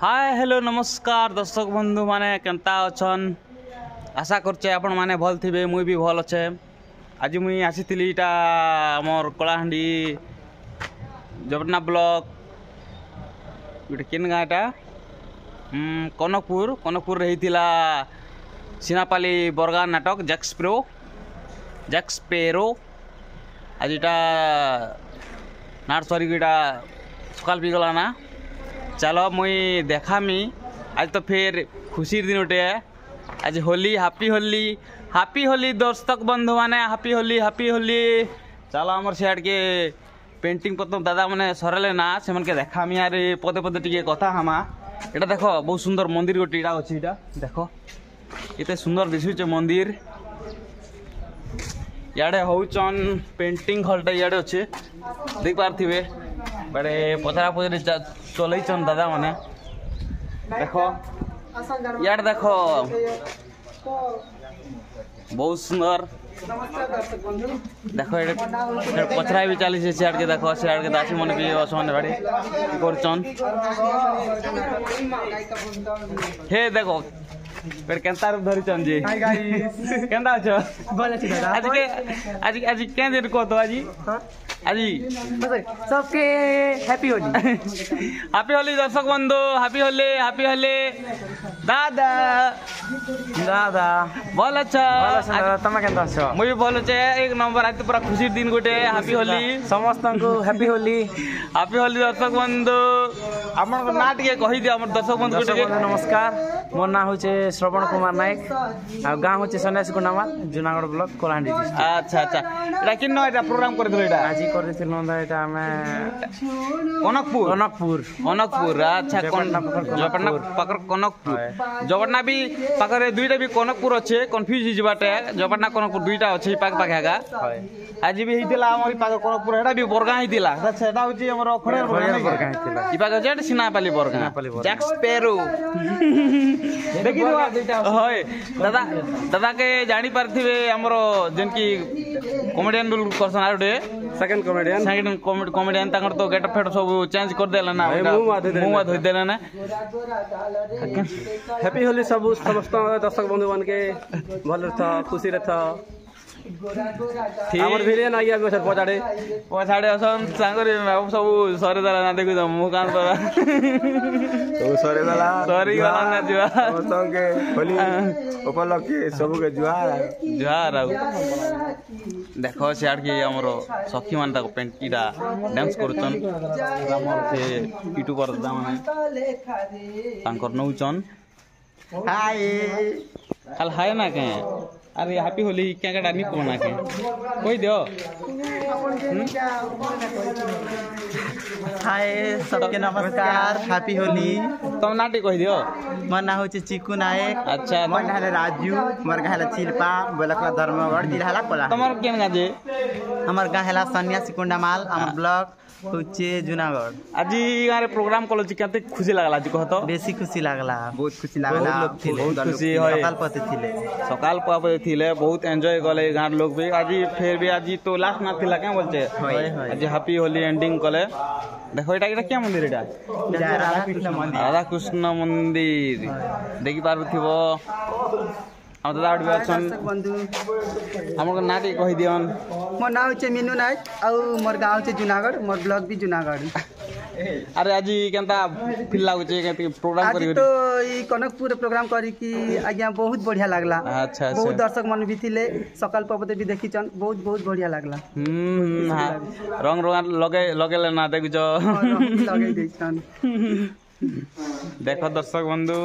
हाय hello नमस्कार दर्शक बंधु माने केनता अछन। आशा करछे आपण माने भल थिबे, मुई भी भल अच्छे। आज मुई आसीथिली इटा मोर कलाहांडी जबना ब्लॉक इटा केन गाँटा कनकपुर रहीथिला सिनापाली बरगा नाटक जैक्सपेरो आज इटा नाट सरी इटा सकाल भी गला ना। चलो मुई देखामी आज तो फिर खुशी दिन उठे आज होली हैप्पी होली दर्शक बंधु माने हैप्पी होली। चलो आमर सियाड़ के पेंटिंग पत्म दादा मैंने सरले ना से मन के देखामी यार पदे पदे टिके कथा हमा। एटा देखो बहुत सुंदर मंदिर गोटे इटा अच्छी इटा देखो इतने सुंदर दिशुचे मंदिर। इे हौचन पेंटिंग हॉलटा इे अच्छे देख पारे बड़े पचरा पचरी चलैचन दादा माने देखो इे देखो बहुत सुंदर देखो पचरा भी चली सियाड़ के देखो सियाड़ के दासी मन भी असमान बाड़ी करचन हे देखो फिर केंता रूप धरिचन जी केंता अछ आज के दिन को तो आज सबके हैप्पी होली दर्शक बंधु हैप्पी होली दादा दादा भल अच्छा तमे केंता अछ मुई भल अच्छे एक नंबर आज पूरा खुशी दिन गोटे हैप्पी होली समस्त को हैप्पी होली दर्शक बंधु आपन ना टिके कहि दियो हमर दर्शक बंधु टिके नमस्कार मोर ना होचे श्रवण कुमार नायक आ गां होचे सन्यासी कुंडामाल जूनागढ़ ब्लॉक कलाहांडी डिस्ट्रिक्ट। अच्छा एटा किन एटा प्रोग्राम कर दिलो एटा आज करथिलु एटा हमें कनकपुर अच्छा जपटना पकर कनकपुर जपटना भी पकर दुईटा भी कनकपुर अच्छे कन्फ्यूज हो जबाटे जपटना कनकपुर दुईटा अच्छे पाक हेगा आज भी हेतिला हमर पाक कनकपुर एटा भी बरगा हेतिला अच्छा एटा होची हमर खड़ेर बरगा हेतिला ई पाक जेट सिनापाली बरगा जैक्सपेरो देखि होय दादा के जानी पारथिबे हमर जेनकी कॉमेडियन रोल करसन आउटे सेकंड कॉमेडियन ताकर तो गेट फेट सब चेंज कर देला ना मुंह धोइ देला ना। हैप्पी होली सब समस्त दर्शक बंधु मन के भल रथ खुशी रथ हमर भिले ना आइया सर पछाड़े असन सांगरे सब सरे दला ना देखु मु कान दला सब सरे गला ना जुआ संगे होली उपलक्षे सब के जुहार देखो सियाड़ के हमर सखी मान तक पेंटीडा डांस करचन हमर से यूट्यूबर दादा माने तांकर नौचन हाय खाल हाय ना के अरे हैप्पी होली क्या का डानी कोना के कोई दियो हाय सबके नमस्कार हैप्पी होली तुम नाटी कहि दियो मोर ना होचे चिकू नायक अच्छा मोर ना राजू मोर गाहला चिलपा बोलकला धर्मगढ़ जिला कोला तमर केन गाजे हमर गाहला सन्यासी कुंडामाल हमर ब्लॉक होचे जूनागढ़ आज गारे प्रोग्राम कलो छी केते खुशी लागला जी कहतो बेसी खुशी लागला बहुत खुशी लागला बहुत खुशी होय सकाल पापे थिले बहुत एंजॉय कले गार लोग भी आज फिर भी आज तो लास्ट ना थिला के बोलचे आज हैप्पी होली एंडिंग कले देखो एटा क्या मंदिर एटा राधा कृष्ण मंदिर देखि पारुथिबो हम दादा आउट अछन हमर नाटी कहि दियन मोर नाम होचे मीनू नायक आ मोर गांव होचे जूनागढ़ मोर ब्लॉक भी जूनागढ़। अरे आज केनता फील लागुचे केते प्रोग्राम करी तो ई कनकपुर प्रोग्राम करी कि आज्ञा बहुत बढ़िया लागला। अच्छा बहुत दर्शक मन भी थिले सकाल पपते भी देखिचन बहुत बढ़िया लागला। रंग लगे ना देखजो लगे देछन देखो दर्शक बंधु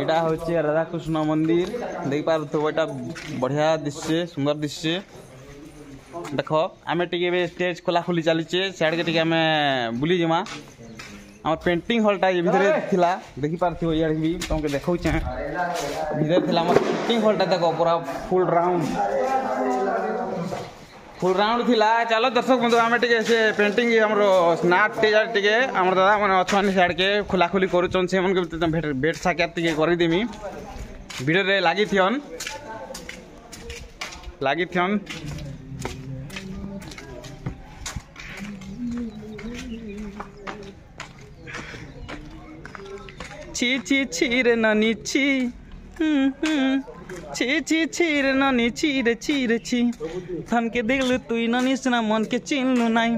इटा होचे राधा कृष्ण मंदिर देख पारथो एटा बढ़िया दृश्य सुंदर दृश्य देखो आमे टिके स्टेज खोला खुली चलीचे साइड के टिके आमे बुली जमा हमर पेंटिंग हॉलटा ये भीतर थिला देखि पारथो यार भी तुमके देखौ छ भीतर थिला हमर पेंटिंग हॉलटा देखो पूरा फुल राउंड थिला। चलो दर्शक बंधु आमे टिके से पेंटिंग हमरो स्नैप टीजर टिके हमर दादा माने अछन साइड के खुला खुली करूचन से मन के भेट साकेत टिके करि देमी वीडियो रे लागी थियन ছি ছি ছি রে নানি ছি ছি ছি ছি রে নানি ছি রে ছি থানকে দেখলু তুই নানি সোনা মনকে চিনলু নাই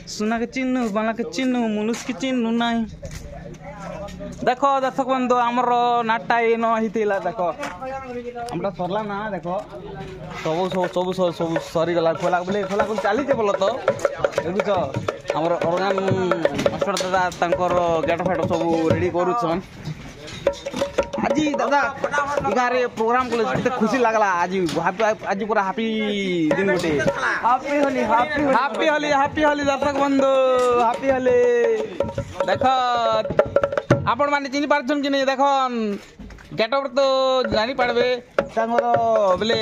সোনাকে চিহ্নু বাংলাকে চিহ্নু মুলুসকে চিহ্নু নাই দেখো দর্শক বন্ধু আমার নাটটা এন হইতিলা দেখো আমরা সরলা না দেখো ସବୁ ସବୁ ସବୁ ସବୁ ସରିଗଲା ଖୋଲା ଖୋଲି ଚାଲିଛେ ବୋଲ ତ ଦେଖୁଛ ଆମର ଅର୍ଗାନ ମାଷ୍ଟର ଦାଦା ତାଙ୍କର ଗେଟ ଫେଟ ସବୁ ରେଡି କରୁଛନ୍ ଆଜି ଦାଦା ଗାଁରେ ପ୍ରୋଗ୍ରାମ କଲେ କେତେ ଖୁସି ଲାଗଲା ଆଜି ପୁରା ହାପି ଦିନ ଗୋଟେ ହାପି ହୋଲି ଦର୍ଶକ ବନ୍ଧୁ ହାପି ହୋଲି ଦେଖ ଆପଣ ମାନେ ଚିହ୍ନି ପାରୁଛନ୍ କି ନାଇଁ ଦେଖନ୍ ଗେଟଅପ୍ ତ ଜାଣି ପାରବେ ତାଙ୍କର ବୋଲେ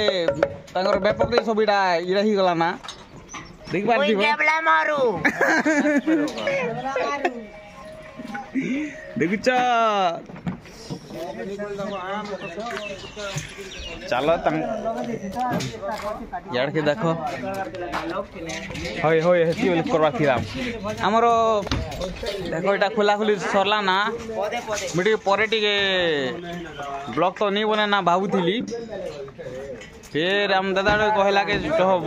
ତାଙ୍କର ବ୍ୟାପକ ସବୁ ଏଇଟା ଇରା ହେଇଗଲା ନା ଦେଖିପାରୁଥିବ ଦେଖୁଛ ଚାଲ ଇଆଡ଼କେ ଦେଖ ହଇ ହଇ ହେସି ବୋଲି କରବାର ଥିଲା ଆମର ଦେଖ ଏଇଟା ଖୋଲା ଖୋଲି ସରିଲା ନା ମୁଁ ଟିକେ ପରେ ଟିକେ ବ୍ଲଗ ତ ନେଇ ବନେ ନା ଭାବୁଥିଲି ଫେର ଆମ ଦାଦା କହିଲା କେ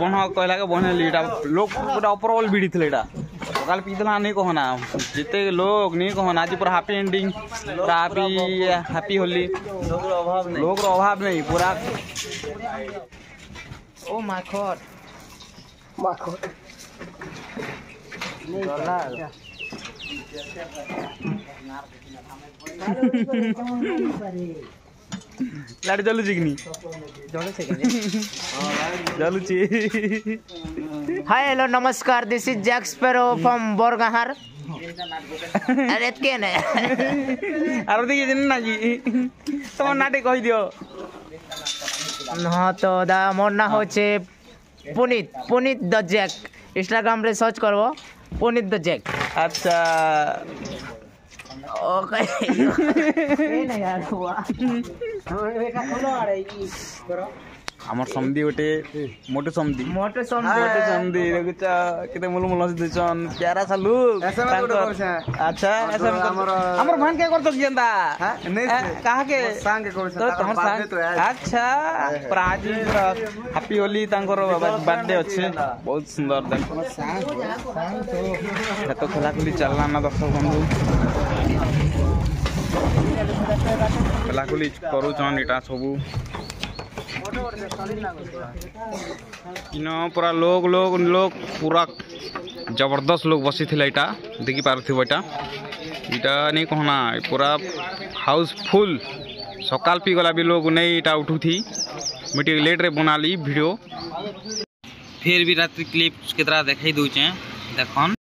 ବନ କହିଲା କେ ବନେଇଲି ଏଇଟା ଲୋକ ପୁରା ଅପରବଲ ଭିଡ଼ି ଥିଲେ ଏଇଟା ସକାଳ ପିଇଥିଲା ନେଇ କହନା ଯେତେ ଲୋକ ନେଇ କହନା ଆଜି ପୁରା ହାପି ଏଣ୍ଡିଂ ପୁରା ହାପି ହୋଲି ଲୋକର ଅଭାବ ନାହିଁ ପୁରା ଓ ମାଖର ଲାଇଟ୍ ଜଲୁଛି କି ନି ଜଲୁଛି हाय हेलो नमस्कार this is Jack Sparrow from Borgahar अरे केन आरो देखि जन ना जी तुम नाटे कहि दियो हाँ तो दा मोर ना होचे पुनीत द जैक इंस्टाग्राम रे सर्च करबो पुनीत द जैक अच्छा ओके नहीं यार हुआ আমার সমদি ওটে মোটে সমদি দেখুছ কেতে মুলু মুলু দিছন প্যারা সা লুক আচ্ছা আমার ভান কে করতো কেন্দা কাহা কে सांगे कोन তো তোমার সাং আচ্ছা প্রাজ হ্যাপি হোলি তাঙ্কর বার্থডে আছে বহুত সুন্দর দেখো দেখো খোলা খুলি চালনা না দর্শক বন্ধু খোলা খুলি করুছন এটা সবু इनो पूरा लोग पूरा जबरदस्त लोग बसी थिला इटा देखि पारथिबो इटा नहीं कहना पूरा हाउसफुल सकाल पी गला भी लोग नहीं इटा उठू थी मिटी लेट रे बनाली वीडियो फिर भी रात्रि क्लिप केतरा देखाई दउचे देखन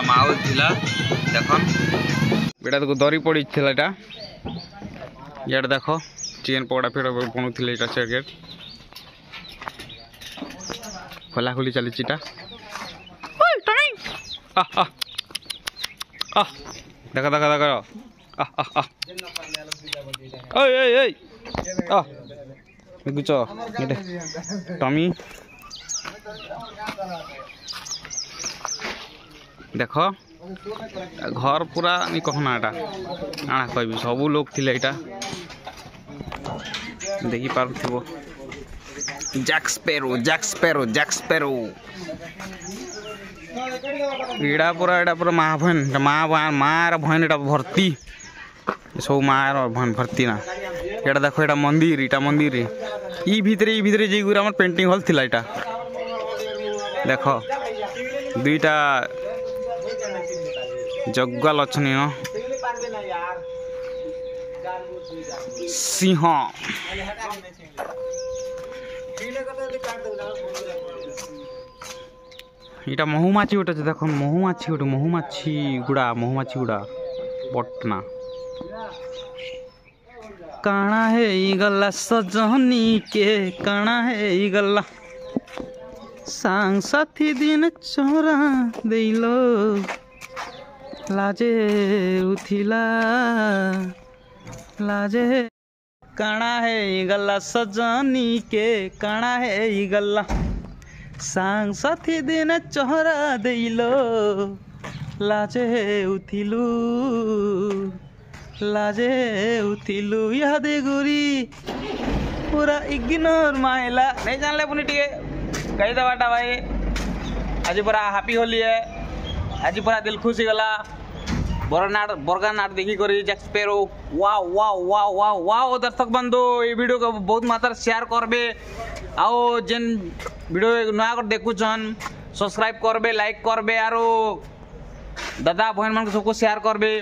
माहौल थिला देखन बेटा तो दरी पड़ी थिला एटा यार देखो चिकन पकोड़ा फेर बनु थिले एटा सेट खोला खोली चली चिटा ओय टमी देखो देखो देखो ओय ओय ओय देखुचो एटा टमी देख घर पूरा नहीं कहना एटा आना कहबी सबू लोग थिले एटा देखि पारुथिबो जैक स्पैरो एड़ा पूरा मार भैन एटा भर्ती सब मार भैन भर्ती ना एटा देखो एटा मंदिर ई भितरे जे गुरा हमर पेंटिंग हॉल थिला एटा देखो दुईटा जग्गल अछनी न सिंह इटा महुमाछी गोटे देखो महुमाछी गुड़ा बटना काना है गला सजनी के काना है गला सांग साथी दिन चोरा देलो लाजे उथिला लाजे काना है गला सजनी के काना है गला सांग साथी दिन चोरा देलो लाजे उथिलु याद गुरी पूरा इग्नोर माइला नहीं जानले पुनी टिके कही दबाटा भाई आज पूरा हैप्पी होली है आज पूरा दिल खुश हो गला बर्गानाट देखी करी Jack Sparrow wow wow wow wow wow दर्शक बंधु ये वीडियो को बहुत मात्रा शेयर करबे आओ जेन वीडियो नया कर देखुछन सब्सक्राइब करबे लाइक करबे आरो दादा बहन मान सबको शेयर करबे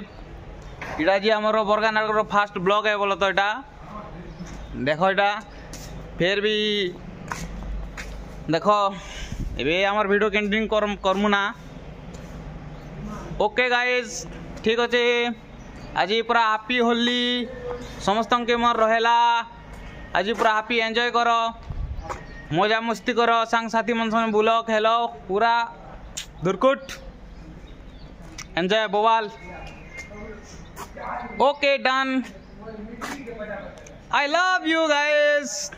इटा जी हमर बर्गानाट रो फर्स्ट ब्लॉग है बोलो तो एटा देखो एटा फिर भी देखो एबे हमर वीडियो कैंटिंग करमु ना ओके गाइस ठीक अच्छे आज पूरा हैप्पी होली समस्त के मन रहेला आज पूरा हैप्पी एंजॉय करो मजा मस्ती करो सांग साथी मन संग बुलो खेलो पूरा दुर्कुट एंजॉय बोवाल okay done I love you guys.